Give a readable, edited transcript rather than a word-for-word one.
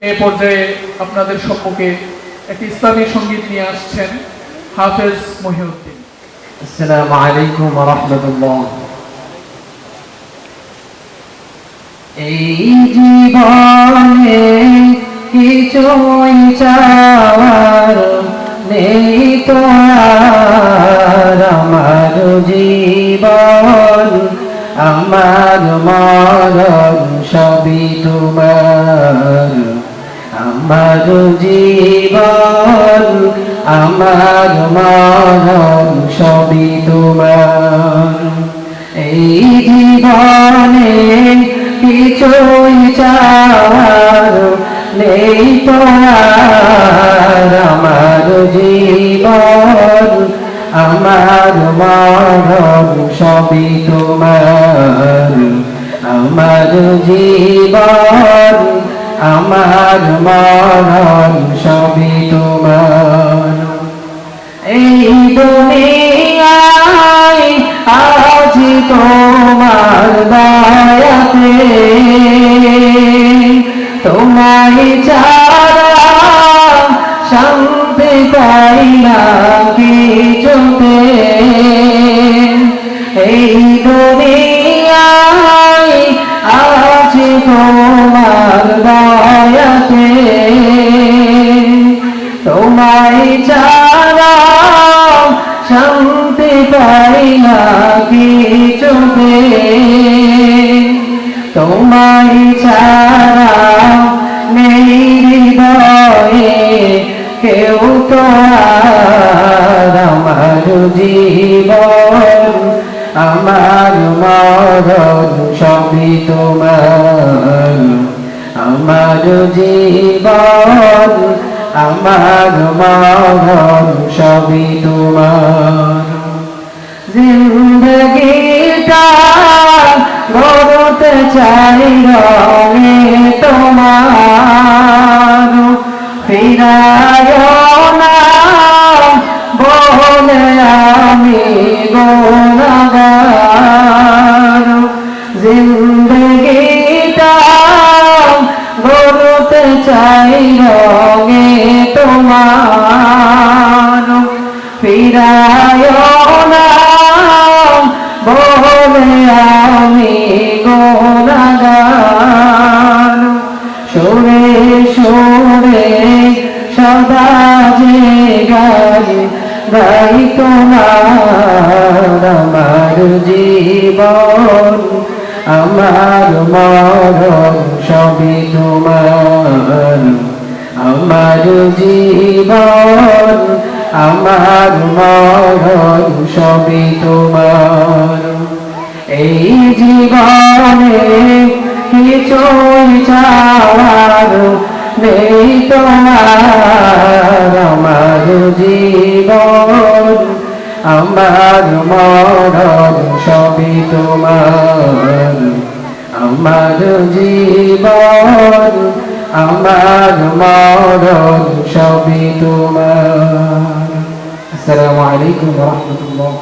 এই পর্যায়ে আপনাদের সম্মুখে একটি ইসলামী সঙ্গীত নিয়ে আসছেন হাফেজ মহিউদ্দিন। আসসালামু আলাইকুম ওয়া রাহমাতুল্লাহ। এই জীবনে কিছুই চাওয়ার নেই তো আর, আমার জীবন আমার মরণ সবই তোমার। আমার জীবন আমার মরণ সবই তোমার। এই জীবনে কিছুই চাওয়ার নেই তো আর, আমার জীবন আমার মরণ সবই তোমার। আমার জীবন আমার মরণ সবই তোমার। এই দুনিয়ায় আজ তোমার দয়াতে, তোমায় ছাড়া শান্তি পাই না কিছুতে। এই দুনিয়ায় আজ তোমার দয়াতে, তোমায় ছাড়া শান্তি পাই না কিছুতে। তোমায় ছাড়া নেই হৃদয়ে কেউ তো আর, আমার জীবন আমার মরণ সবই তোমার। আমার জীবন আমার মরণ সবই তোমার। জিন্দগিটা গড়তে চাই রঙে তোমার, ফিরায় না বলে আমি গুনাহগার। জিন্দগিটা গড়তে চাই রঙে তোমার, ফিরায় না বলে আমি গুনাহগার। সুরে সুরে সদা যে গাই গাই তোমার। আমার জীবন আমার মরণ সবই তোমার। আমার জীবন আমার মরণ সবই তোমার। এই জীবনে কিছুই চাওয়ার নেই তোমার। আমার জীবন আমার মরণ সবই তোমার। আমার জীবন আমার মরণ সবই তোমার। আসসালামু আলাইকুম ওয়া রাহমাতুল্লাহ।